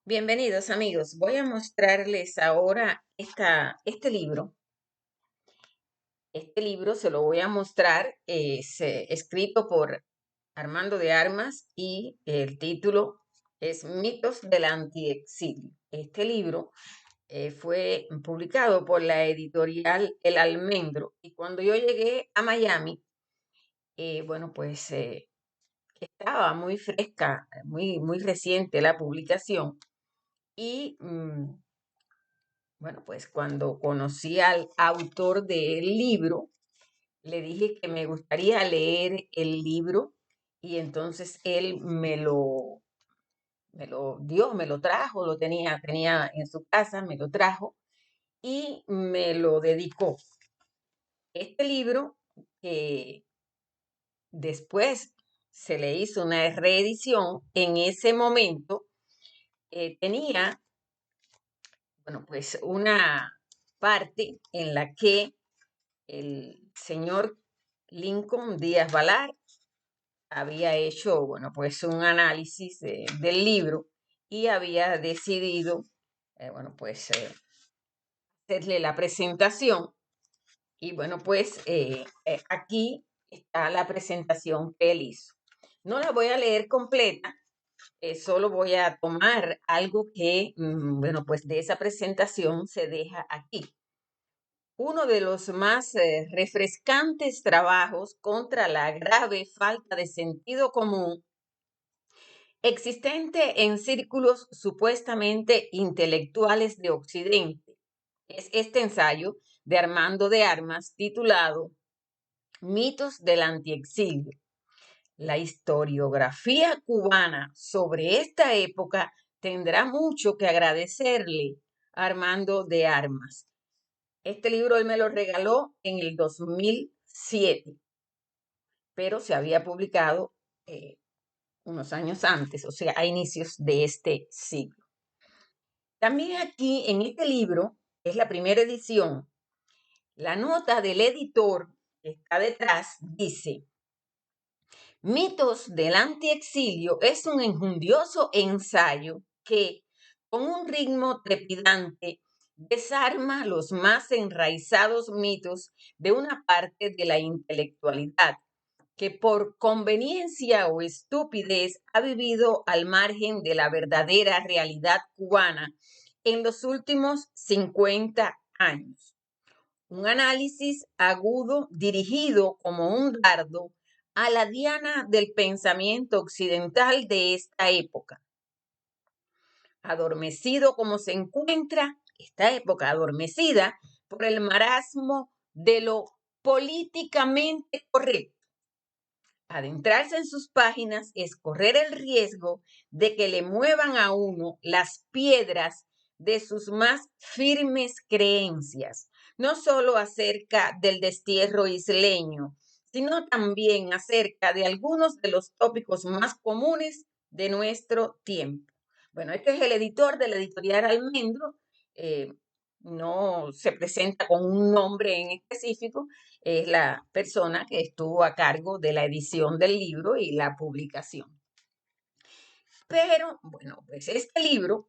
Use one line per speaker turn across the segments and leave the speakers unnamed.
Bienvenidos amigos, voy a mostrarles ahora este libro. Este libro se lo voy a mostrar, es escrito por Armando de Armas y el título es Mitos del Antiexilio. Este libro fue publicado por la editorial El Almendro y cuando yo llegué a Miami, bueno, pues estaba muy fresca, muy reciente la publicación y bueno, pues cuando conocí al autor del libro, le dije que me gustaría leer el libro y entonces él me lo dio, me lo trajo, tenía en su casa, me lo trajo y me lo dedicó. Este libro, que después se le hizo una reedición, en ese momento tenía, bueno, pues una parte en la que el señor Lincoln Díaz Balar había hecho, bueno, pues un análisis del libro y había decidido, bueno, pues hacerle la presentación. Y bueno, pues aquí está la presentación que él hizo. No la voy a leer completa, solo voy a tomar algo que, bueno, pues de esa presentación se deja aquí. Uno de los más refrescantes trabajos contra la grave falta de sentido común existente en círculos supuestamente intelectuales de Occidente. Es este ensayo de Armando de Armas titulado Mitos del Antiexilio. La historiografía cubana sobre esta época tendrá mucho que agradecerle a Armando de Armas. Este libro él me lo regaló en el 2007, pero se había publicado unos años antes, o sea, a inicios de este siglo. También aquí en este libro, es la primera edición, la nota del editor que está detrás dice: Mitos del antiexilio es un enjundioso ensayo que, con un ritmo trepidante, desarma los más enraizados mitos de una parte de la intelectualidad que por conveniencia o estupidez ha vivido al margen de la verdadera realidad cubana en los últimos 50 años. Un análisis agudo dirigido como un dardo a la diana del pensamiento occidental de esta época. Adormecido como se encuentra esta época, adormecida por el marasmo de lo políticamente correcto. Adentrarse en sus páginas es correr el riesgo de que le muevan a uno las piedras de sus más firmes creencias, no solo acerca del destierro isleño, sino también acerca de algunos de los tópicos más comunes de nuestro tiempo. Bueno, este es el editor de la editorial Almendro. eh, no se presenta con un nombre en específico, es la persona que estuvo a cargo de la edición del libro y la publicación. Pero bueno, pues este libro,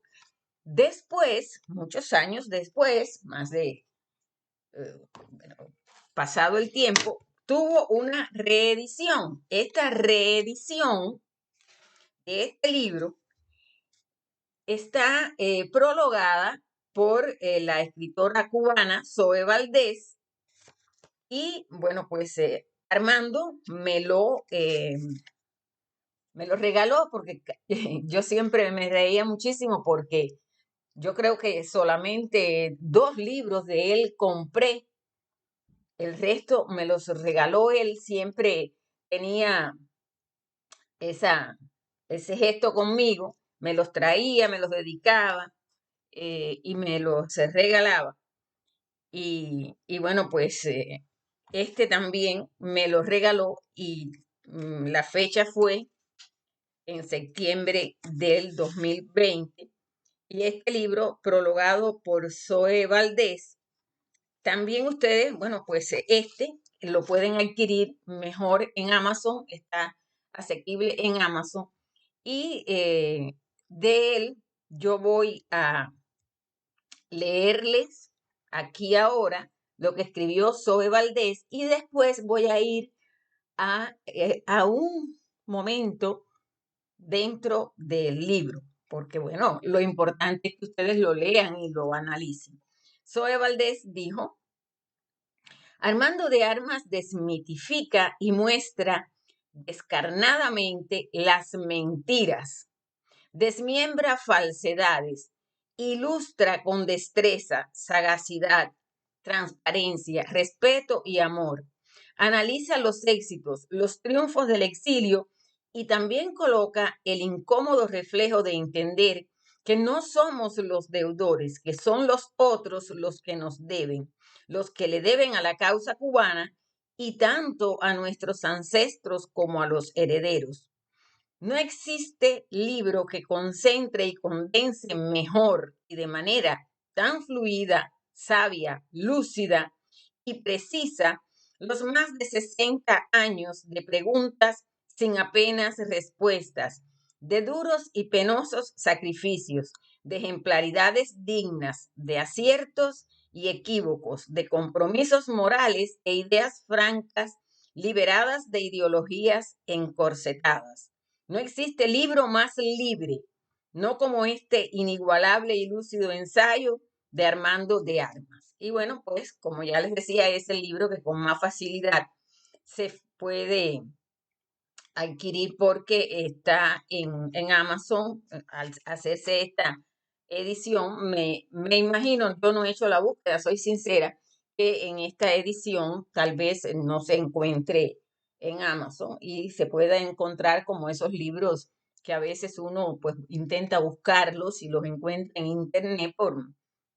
después, muchos años después, más de, bueno, pasado el tiempo, tuvo una reedición. Esta reedición de este libro está prologada por la escritora cubana Zoe Valdés. Y bueno, pues Armando me lo regaló porque yo siempre me reía muchísimo porque yo creo que solamente 2 libros de él compré, el resto me los regaló él, siempre tenía esa, ese gesto conmigo, me los traía, me los dedicaba y me los regalaba. Y bueno, pues este también me lo regaló y la fecha fue en septiembre del 2020. Y este libro, prologado por Zoe Valdés, también ustedes, bueno, pues este lo pueden adquirir mejor en Amazon, está asequible en Amazon. Y de él yo voy a leerles aquí ahora lo que escribió Zoe Valdés y después voy a ir a un momento dentro del libro, porque bueno, lo importante es que ustedes lo lean y lo analicen. Zoe Valdés dijo: Armando de Armas desmitifica y muestra descarnadamente las mentiras, desmiembra falsedades, ilustra con destreza, sagacidad, transparencia, respeto y amor. Analiza los éxitos, los triunfos del exilio y también coloca el incómodo reflejo de entender que no somos los deudores, que son los otros los que nos deben, los que le deben a la causa cubana y tanto a nuestros ancestros como a los herederos. No existe libro que concentre y condense mejor y de manera tan fluida, sabia, lúcida y precisa los más de 60 años de preguntas sin apenas respuestas, de duros y penosos sacrificios, de ejemplaridades dignas, de aciertos y equívocos, de compromisos morales e ideas francas liberadas de ideologías encorsetadas. No existe libro más libre, no como este inigualable y lúcido ensayo de Armando de Armas. Y bueno, pues como ya les decía, es el libro que con más facilidad se puede adquirir porque está en Amazon. Al hacerse esta edición, me imagino, yo no he hecho la búsqueda, soy sincera, que en esta edición tal vez no se encuentre en Amazon y se pueda encontrar como esos libros que a veces uno pues intenta buscarlos y los encuentra en internet por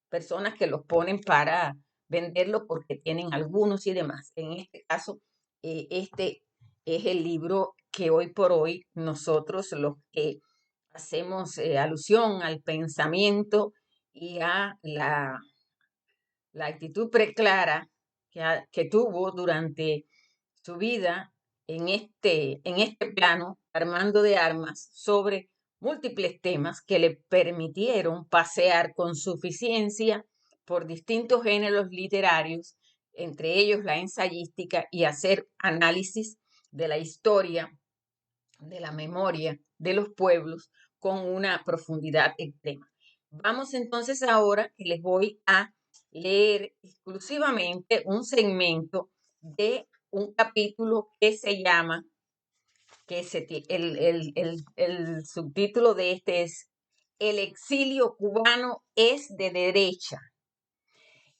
personas que los ponen para venderlos porque tienen algunos y demás. En este caso, este es el libro que hoy por hoy nosotros los que hacemos alusión al pensamiento y a la actitud preclara que tuvo durante su vida en este plano, Armando de Armas, sobre múltiples temas que le permitieron pasear con suficiencia por distintos géneros literarios, entre ellos la ensayística, y hacer análisis de la historia, de la memoria de los pueblos con una profundidad extrema. Vamos entonces ahora que les voy a leer exclusivamente un segmento de un capítulo que se llama, el subtítulo de este es El exilio cubano es de derecha.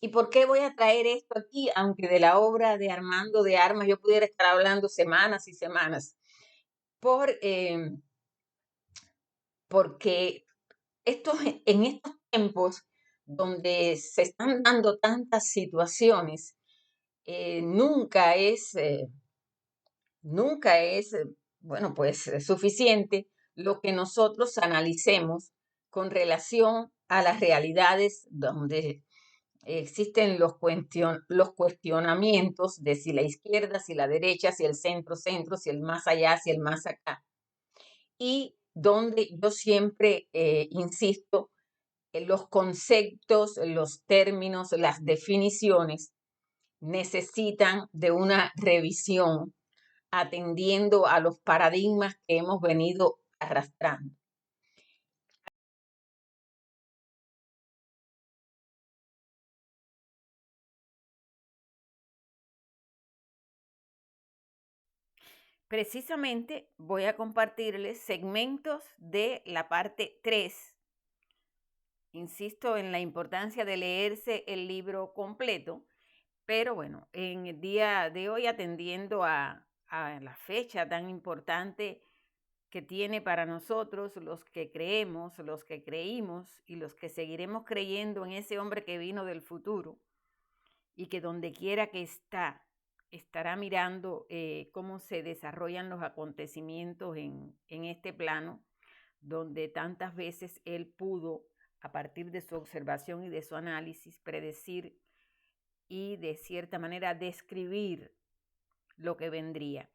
¿Y por qué voy a traer esto aquí? Aunque de la obra de Armando de Armas yo pudiera estar hablando semanas y semanas, por, porque en estos tiempos donde se están dando tantas situaciones, eh, nunca es, eh, nunca es, bueno, pues suficiente lo que nosotros analicemos con relación a las realidades donde existen los cuestionamientos de si la izquierda, si la derecha, si el centro, centro, si el más allá, si el más acá. Y donde yo siempre insisto en los conceptos, los términos, las definiciones necesitan de una revisión atendiendo a los paradigmas que hemos venido arrastrando. Precisamente voy a compartirles segmentos de la parte 3. Insisto en la importancia de leerse el libro completo, pero bueno, en el día de hoy, atendiendo a la fecha tan importante que tiene para nosotros los que creemos, los que creímos y los que seguiremos creyendo en ese hombre que vino del futuro y que donde quiera que estará mirando cómo se desarrollan los acontecimientos en este plano, donde tantas veces él pudo, a partir de su observación y de su análisis, predecir y de cierta manera describir lo que vendría.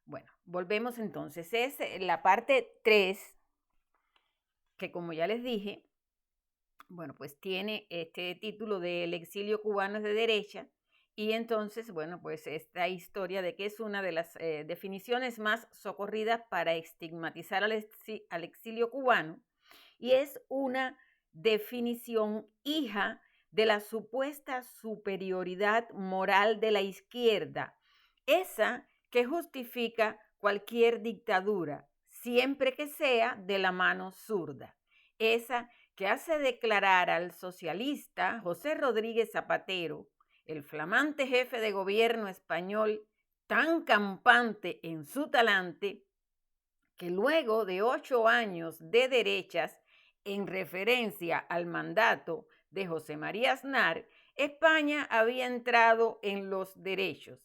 Bueno, volvemos entonces. Es la parte 3 que como ya les dije, bueno, pues tiene este título de El exilio cubano es de derecha, y entonces, bueno, pues esta historia de que es una de las definiciones más socorridas para estigmatizar al exilio cubano, y es una definición hija de la supuesta superioridad moral de la izquierda, esa que justifica cualquier dictadura, siempre que sea de la mano zurda, esa que hace declarar al socialista José Rodríguez Zapatero, el flamante jefe de gobierno español, tan campante en su talante, que luego de 8 años de derechas, en referencia al mandato de José María Aznar, España había entrado en los derechos,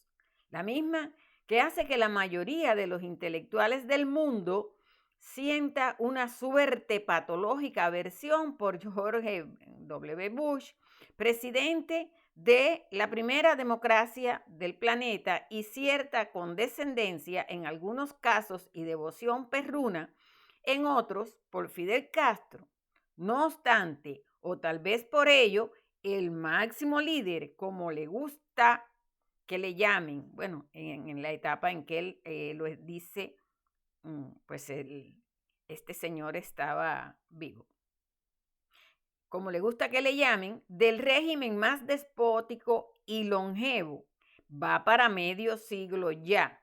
la misma que hace que la mayoría de los intelectuales del mundo sienta una suerte patológica aversión por George W. Bush, presidente de la primera democracia del planeta, y cierta condescendencia en algunos casos y devoción perruna en otros por Fidel Castro. No obstante, o tal vez por ello, el máximo líder, como le gusta que le llamen, bueno, en la etapa en que él lo dice, pues este señor estaba vivo, como le gusta que le llamen, del régimen más despótico y longevo, va para medio siglo ya,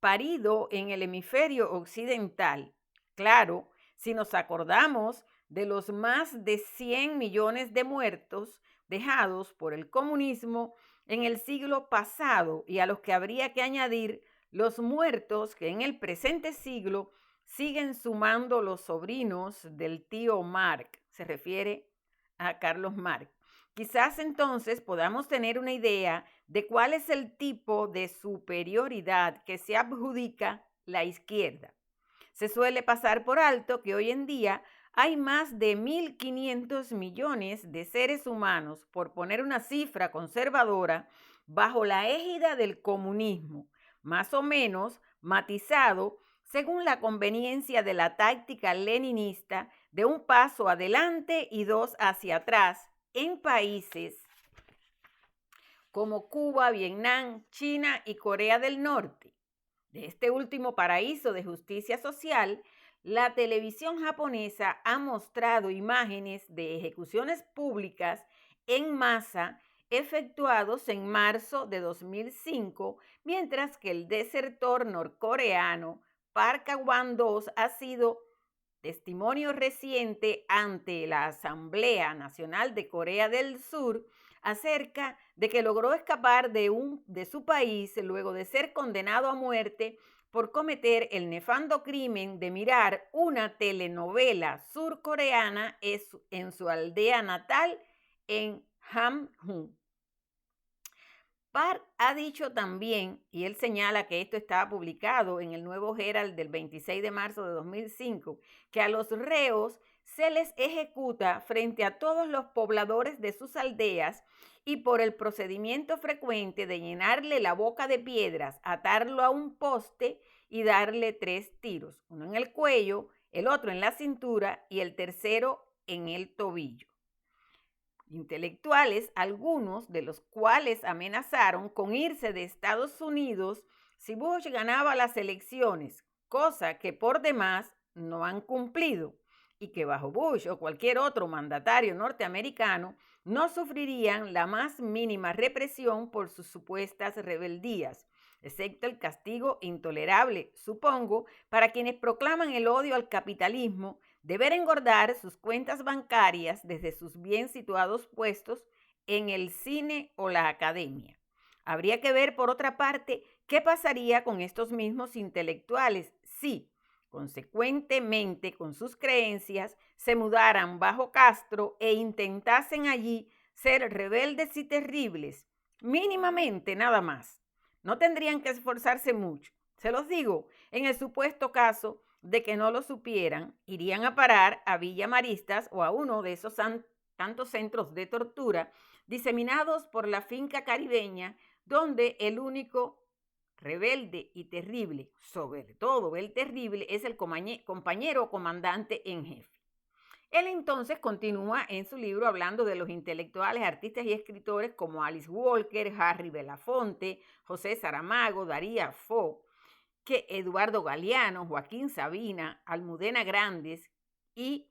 parido en el hemisferio occidental. Claro, si nos acordamos de los más de 100 millones de muertos dejados por el comunismo en el siglo pasado, y a los que habría que añadir los muertos que en el presente siglo siguen sumando los sobrinos del tío Marx, se refiere a Carlos Marx. Quizás entonces podamos tener una idea de cuál es el tipo de superioridad que se adjudica la izquierda. Se suele pasar por alto que hoy en día hay más de 1.500 millones de seres humanos, por poner una cifra conservadora, bajo la égida del comunismo, más o menos matizado según la conveniencia de la táctica leninista de un paso adelante y 2 hacia atrás en países como Cuba, Vietnam, China y Corea del Norte. De este último paraíso de justicia social, la televisión japonesa ha mostrado imágenes de ejecuciones públicas en masa efectuados en marzo de 2005, mientras que el desertor norcoreano Park Kwan-2 ha sido testimonio reciente ante la Asamblea Nacional de Corea del Sur acerca de que logró escapar de su país luego de ser condenado a muerte por cometer el nefando crimen de mirar una telenovela surcoreana en su aldea natal en Hamhung. Park ha dicho también, y él señala que esto estaba publicado en el Nuevo Herald del 26 de marzo de 2005, que a los reos se les ejecuta frente a todos los pobladores de sus aldeas y por el procedimiento frecuente de llenarle la boca de piedras, atarlo a un poste y darle 3 tiros, uno en el cuello, el otro en la cintura y el tercero en el tobillo. Intelectuales, algunos de los cuales amenazaron con irse de Estados Unidos si Bush ganaba las elecciones, cosa que por demás no han cumplido, y que bajo Bush o cualquier otro mandatario norteamericano no sufrirían la más mínima represión por sus supuestas rebeldías, excepto el castigo intolerable, supongo, para quienes proclaman el odio al capitalismo, deber engordar sus cuentas bancarias desde sus bien situados puestos en el cine o la academia. Habría que ver, por otra parte, qué pasaría con estos mismos intelectuales si, consecuentemente con sus creencias, se mudaran bajo Castro e intentasen allí ser rebeldes y terribles, mínimamente nada más. No tendrían que esforzarse mucho. Se los digo, en el supuesto caso de que no lo supieran, irían a parar a Villa Maristas o a uno de esos tantos centros de tortura diseminados por la finca caribeña, donde el único rebelde y terrible, sobre todo el terrible, es el compañero comandante en jefe. Él entonces continúa en su libro hablando de los intelectuales, artistas y escritores como Alice Walker, Harry Belafonte, José Saramago, Darío Fo, que Eduardo Galeano, Joaquín Sabina, Almudena Grandes, y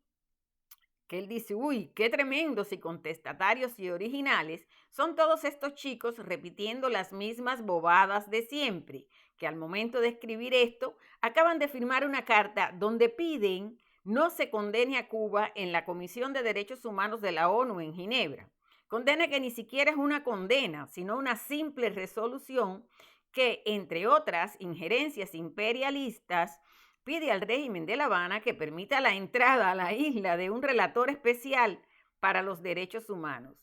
que él dice, uy, qué tremendos y contestatarios y originales son todos estos chicos repitiendo las mismas bobadas de siempre, que al momento de escribir esto acaban de firmar una carta donde piden no se condene a Cuba en la Comisión de Derechos Humanos de la ONU en Ginebra. Condena que ni siquiera es una condena, sino una simple resolución que, entre otras injerencias imperialistas, pide al régimen de La Habana que permita la entrada a la isla de un relator especial para los derechos humanos.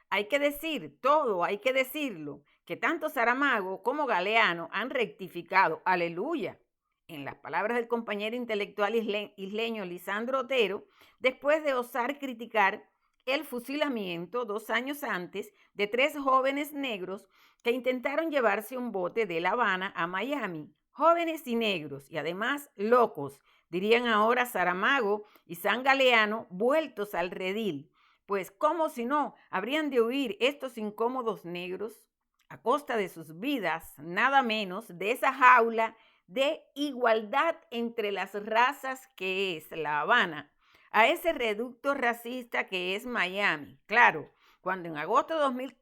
Hay que decir, todo hay que decirlo, que tanto Saramago como Galeano han rectificado, aleluya, en las palabras del compañero intelectual isleño Lisandro Otero, después de osar criticar el fusilamiento 2 años antes de 3 jóvenes negros que intentaron llevarse un bote de La Habana a Miami. Jóvenes y negros, y además locos, dirían ahora Saramago y San Galeano, vueltos al redil, pues cómo si no habrían de huir estos incómodos negros a costa de sus vidas, nada menos de esa jaula de igualdad entre las razas que es La Habana, a ese reducto racista que es Miami. Claro, cuando en agosto de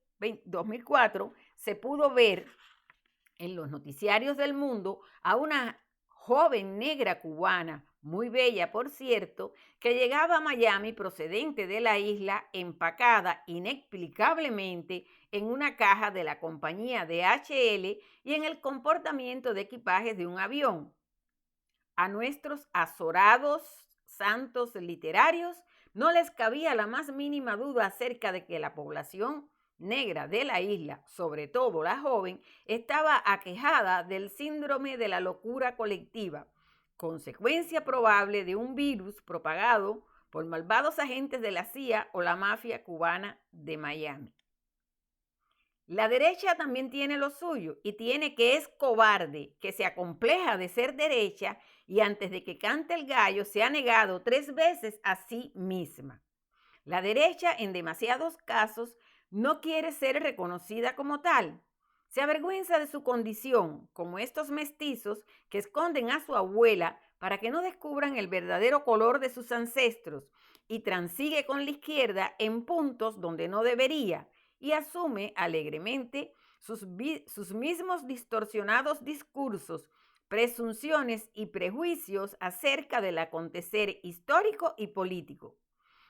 2004 se pudo ver en los noticiarios del mundo a una joven negra cubana, muy bella por cierto, que llegaba a Miami procedente de la isla empacada inexplicablemente en una caja de la compañía DHL y en el comportamiento de equipajes de un avión. A nuestros azorados santos literarios no les cabía la más mínima duda acerca de que la población negra de la isla, sobre todo la joven, estaba aquejada del síndrome de la locura colectiva, consecuencia probable de un virus propagado por malvados agentes de la CIA o la mafia cubana de Miami. La derecha también tiene lo suyo y tiene que es cobarde, que se acompleja de ser derecha y antes de que cante el gallo se ha negado 3 veces a sí misma. La derecha en demasiados casos no quiere ser reconocida como tal. Se avergüenza de su condición, como estos mestizos que esconden a su abuela para que no descubran el verdadero color de sus ancestros y transigue con la izquierda en puntos donde no debería y asume alegremente sus mismos distorsionados discursos, presunciones y prejuicios acerca del acontecer histórico y político.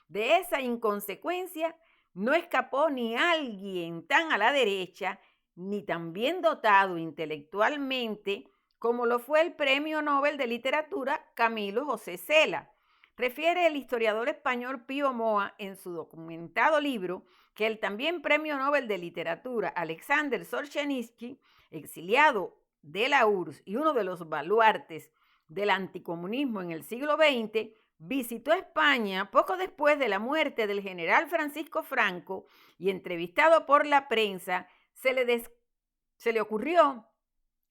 De esa inconsecuencia no escapó ni alguien tan a la derecha, ni tan bien dotado intelectualmente como lo fue el Premio Nobel de Literatura Camilo José Cela. Refiere el historiador español Pío Moa en su documentado libro que el también Premio Nobel de Literatura Alexander Solzhenitsyn, exiliado de la URSS y uno de los baluartes del anticomunismo en el siglo XX, visitó España poco después de la muerte del general Francisco Franco y entrevistado por la prensa, se le ocurrió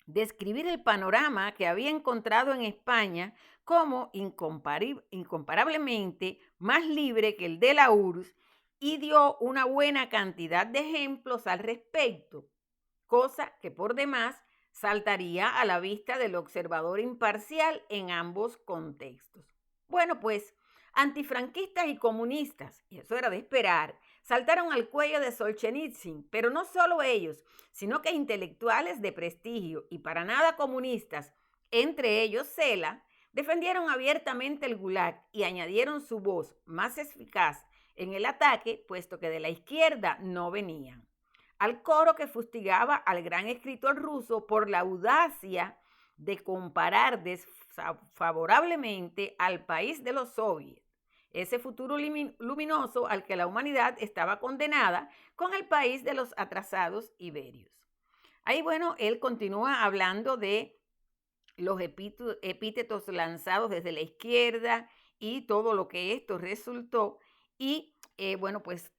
describir el panorama que había encontrado en España como incomparablemente más libre que el de la URSS y dio una buena cantidad de ejemplos al respecto, cosa que por demás saltaría a la vista del observador imparcial en ambos contextos. Bueno, pues antifranquistas y comunistas, y eso era de esperar, saltaron al cuello de Solzhenitsyn, pero no solo ellos, sino que intelectuales de prestigio y para nada comunistas, entre ellos Cela, defendieron abiertamente el Gulag y añadieron su voz más eficaz en el ataque, puesto que de la izquierda no venían. Al coro que fustigaba al gran escritor ruso por la audacia de comparar desfavorablemente al país de los soviets, ese futuro luminoso al que la humanidad estaba condenada, con el país de los atrasados iberios. Ahí, bueno, él continúa hablando de los epítetos lanzados desde la izquierda y todo lo que esto resultó y bueno, pues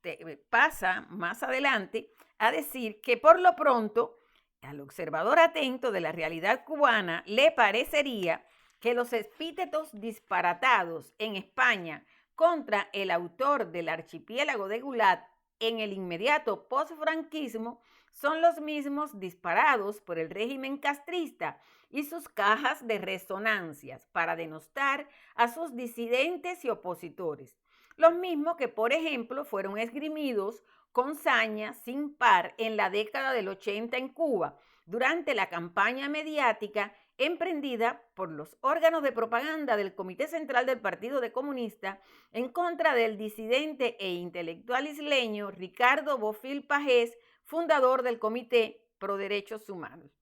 pasa más adelante a decir que por lo pronto al observador atento de la realidad cubana le parecería que los epítetos disparatados en España contra el autor del archipiélago de Gulat en el inmediato postfranquismo son los mismos disparados por el régimen castrista y sus cajas de resonancias para denostar a sus disidentes y opositores. Los mismos que, por ejemplo, fueron esgrimidos con saña sin par en la década del 80 en Cuba, durante la campaña mediática emprendida por los órganos de propaganda del Comité Central del Partido Comunista en contra del disidente e intelectual isleño Ricardo Bofill Pagés, fundador del Comité Pro Derechos Humanos.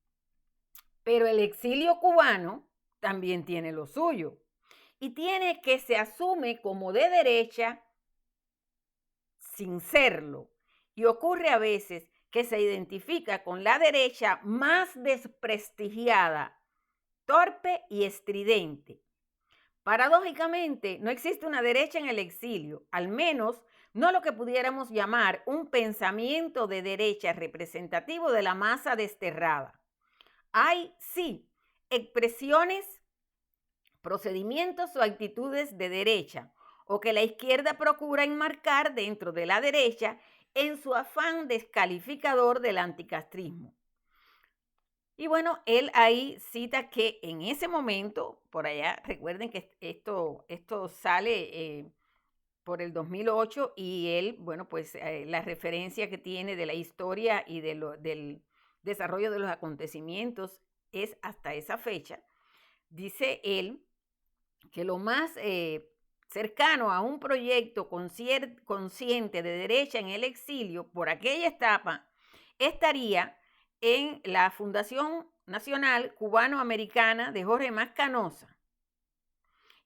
Pero el exilio cubano también tiene lo suyo y tiene que se asume como de derecha sin serlo, y ocurre a veces que se identifica con la derecha más desprestigiada, torpe y estridente. Paradójicamente, no existe una derecha en el exilio, al menos no lo que pudiéramos llamar un pensamiento de derecha representativo de la masa desterrada. Hay, sí, expresiones, procedimientos o actitudes de derecha, o que la izquierda procura enmarcar dentro de la derecha en su afán descalificador del anticastrismo. Y bueno, él ahí cita que en ese momento, por allá, recuerden que esto sale por el 2008 y él, bueno, pues la referencia que tiene de la historia y del desarrollo de los acontecimientos es hasta esa fecha. Dice él que lo más cercano a un proyecto consciente de derecha en el exilio por aquella etapa estaría en la Fundación Nacional Cubano-Americana de Jorge Mas Canosa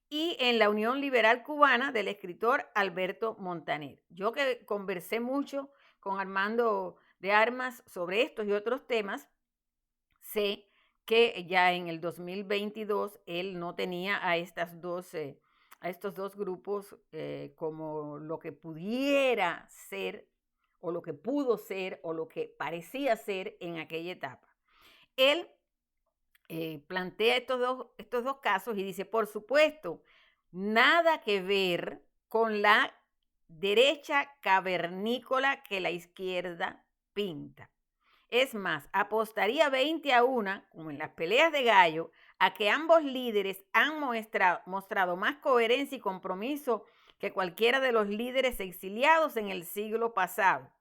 y en la Unión Liberal Cubana del escritor Alberto Montaner. Yo que conversé mucho con Armando de Armas sobre estos y otros temas, sé que ya en el 2022 él no tenía a estos dos grupos como lo que pudiera ser o lo que pudo ser o lo que parecía ser en aquella etapa. Él plantea estos dos casos y dice, por supuesto, nada que ver con la derecha cavernícola que la izquierda pinta. Es más, apostaría 20-1, como en las peleas de gallo, a que ambos líderes han mostrado más coherencia y compromiso que cualquiera de los líderes exiliados en el siglo pasado.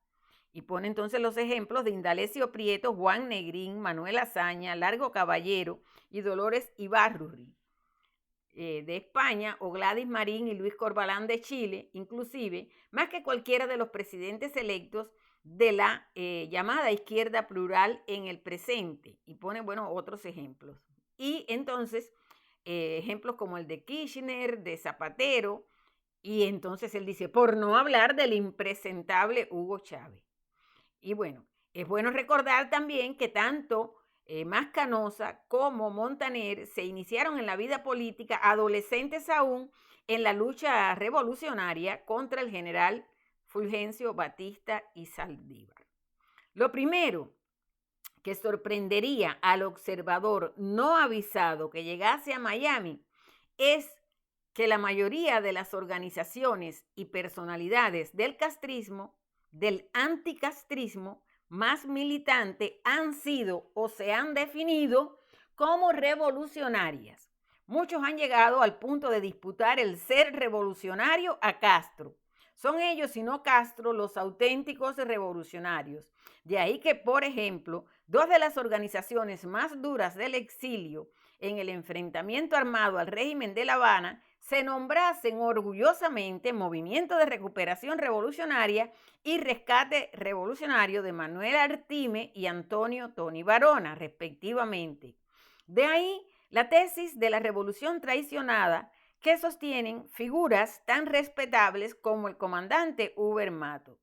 Y pone entonces los ejemplos de Indalecio Prieto, Juan Negrín, Manuel Azaña, Largo Caballero y Dolores Ibarruri de España, o Gladys Marín y Luis Corbalán de Chile, inclusive, más que cualquiera de los presidentes electos de la llamada izquierda plural en el presente. Y pone, bueno, otros ejemplos. Y entonces, ejemplos como el de Kirchner, de Zapatero, y entonces él dice, por no hablar del impresentable Hugo Chávez. Y bueno, es bueno recordar también que tanto Mas Canosa como Montaner se iniciaron en la vida política adolescentes aún en la lucha revolucionaria contra el general Fulgencio Batista y Saldívar. Lo primero que sorprendería al observador no avisado que llegase a Miami es que la mayoría de las organizaciones y personalidades del castrismo, del anticastrismo más militante, han sido o se han definido como revolucionarias. Muchos han llegado al punto de disputar el ser revolucionario a Castro. Son ellos y no Castro los auténticos revolucionarios. De ahí que, por ejemplo, dos de las organizaciones más duras del exilio en el enfrentamiento armado al régimen de La Habana se nombrasen orgullosamente Movimiento de Recuperación Revolucionaria y Rescate Revolucionario de Manuel Artime y Antonio Tony Barona, respectivamente. De ahí la tesis de la revolución traicionada que sostienen figuras tan respetables como el comandante Uber Mato.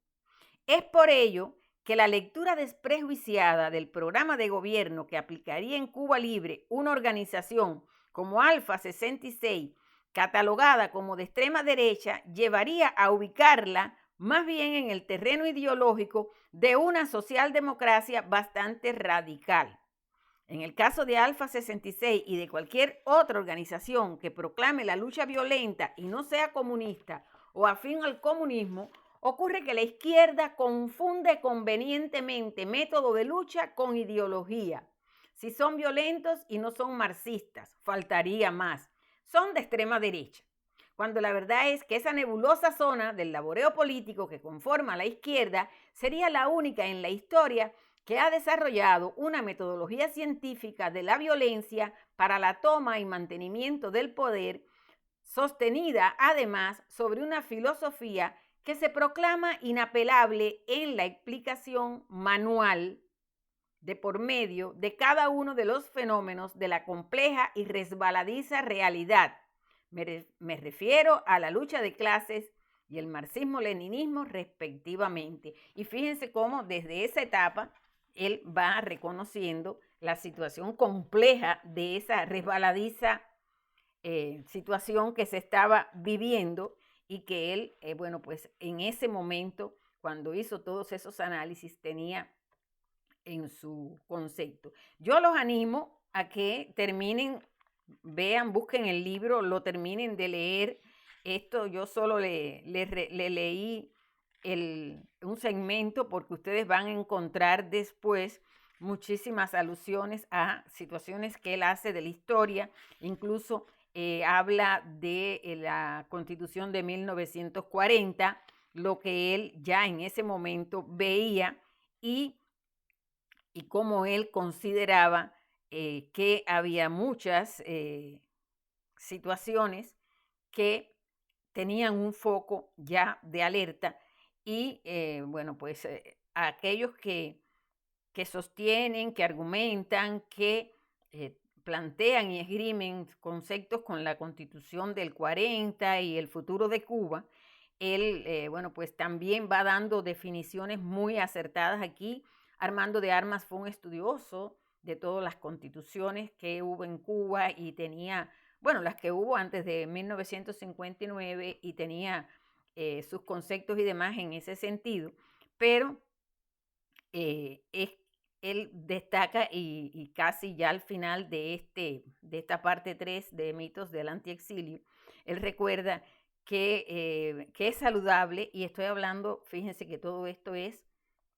Es por ello que la lectura desprejuiciada del programa de gobierno que aplicaría en Cuba Libre una organización como Alfa 66, catalogada como de extrema derecha, llevaría a ubicarla más bien en el terreno ideológico de una socialdemocracia bastante radical. En el caso de Alfa 66 y de cualquier otra organización que proclame la lucha violenta y no sea comunista
o afín al comunismo, ocurre que la izquierda confunde convenientemente método de lucha con ideología. Si son violentos y no son marxistas, faltaría más. Son de extrema derecha. Cuando la verdad es que esa nebulosa zona del laboreo político que conforma la izquierda sería la única en la historia que ha desarrollado una metodología científica de la violencia para la toma y mantenimiento del poder, sostenida además sobre una filosofía que se proclama inapelable en la explicación manual de por medio de cada uno de los fenómenos de la compleja y resbaladiza realidad. Me refiero a la lucha de clases y el marxismo-leninismo respectivamente. Y fíjense cómo desde esa etapa él va reconociendo la situación compleja de esa resbaladiza situación que se estaba viviendo y que él, bueno, pues en ese momento, cuando hizo todos esos análisis, tenía en su concepto. Yo los animo a que terminen, vean, busquen el libro, lo terminen de leer. Esto yo solo le leí un segmento porque ustedes van a encontrar después muchísimas alusiones a situaciones que él hace de la historia, incluso habla de la Constitución de 1940, lo que él ya en ese momento veía y cómo él consideraba que había muchas situaciones que tenían un foco ya de alerta y bueno, pues aquellos que sostienen, que argumentan, que plantean y esgrimen conceptos con la Constitución del 40 y el futuro de Cuba, él, bueno, pues también va dando definiciones muy acertadas aquí. Armando de Armas fue un estudioso de todas las constituciones que hubo en Cuba y tenía, bueno, las que hubo antes de 1959 y tenía sus conceptos y demás en ese sentido, pero él destaca y casi ya al final de esta parte 3 de mitos del antiexilio, él recuerda que es saludable, y estoy hablando, fíjense que todo esto es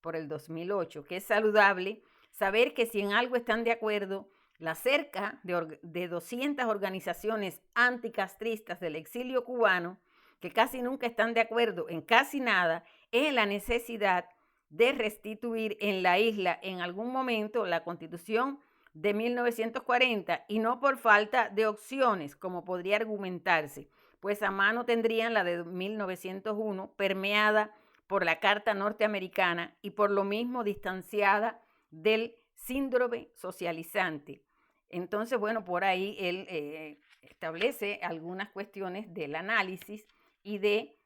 por el 2008, que es saludable saber que si en algo están de acuerdo las cerca de 200 organizaciones anticastristas del exilio cubano, que casi nunca están de acuerdo en casi nada, es en la necesidad de restituir en la isla en algún momento la Constitución de 1940 y no por falta de opciones, como podría argumentarse, pues a mano tendrían la de 1901 permeada por la Carta Norteamericana y por lo mismo distanciada del síndrome socializante. Entonces, bueno, por ahí él establece algunas cuestiones del análisis y de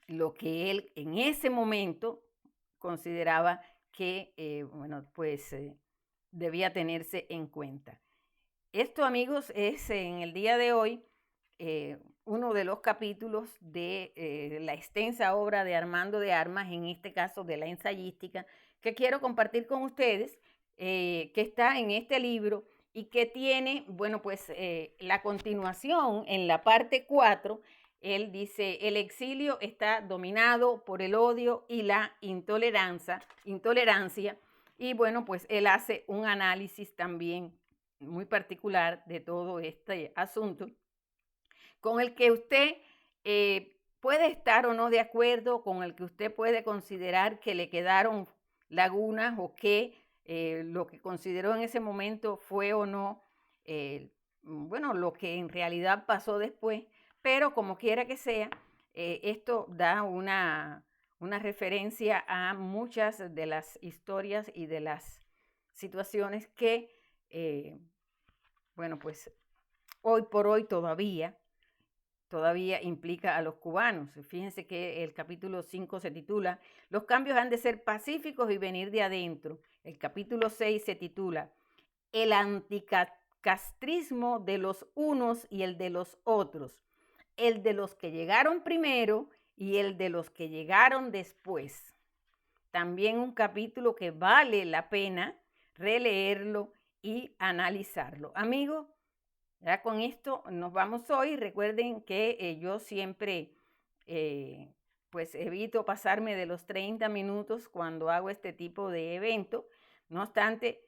lo que él en ese momento consideraba que, bueno, pues debía tenerse en cuenta. Esto, amigos, es en el día de hoy uno de los capítulos de la extensa obra de Armando de Armas, en este caso de la ensayística, que quiero compartir con ustedes, que está en este libro y que tiene, bueno, pues la continuación en la parte 4. Él dice, el exilio está dominado por el odio y la intolerancia, y bueno, pues él hace un análisis también muy particular de todo este asunto, con el que usted puede estar o no de acuerdo, con el que usted puede considerar que le quedaron lagunas o que lo que consideró en ese momento fue o no, bueno, lo que en realidad pasó después, pero como quiera que sea, esto da una referencia a muchas de las historias y de las situaciones que, bueno, pues hoy por hoy todavía implica a los cubanos. Fíjense que el capítulo 5 se titula Los cambios han de ser pacíficos y venir de adentro. El capítulo 6 se titula El anticastrismo de los unos y el de los otros. El de los que llegaron primero y el de los que llegaron después. También un capítulo que vale la pena releerlo y analizarlo. Amigos, ya con esto nos vamos hoy. Recuerden que yo siempre pues evito pasarme de los 30 minutos cuando hago este tipo de evento. No obstante,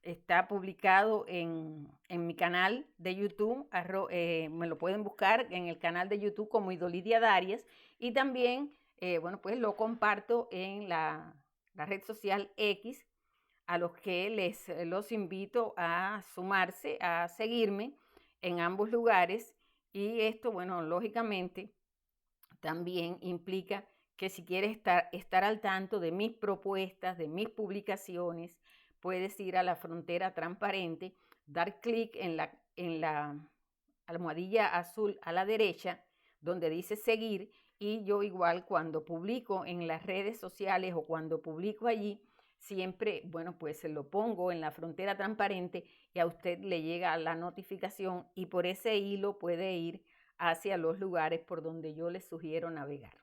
está publicado en mi canal de YouTube, me lo pueden buscar en el canal de YouTube como Idolidia Darias, y también, bueno, pues lo comparto en la red social X, a los que los invito a sumarse, a seguirme en ambos lugares. Y esto, bueno, lógicamente también implica que si quieres estar al tanto de mis propuestas, de mis publicaciones, puedes ir a la Frontera Transparente, dar clic en la almohadilla azul a la derecha, donde dice seguir, y yo igual cuando publico en las redes sociales o cuando publico allí, siempre, bueno, pues se lo pongo en la Frontera Transparente y a usted le llega la notificación y por ese hilo puede ir hacia los lugares por donde yo les sugiero navegar.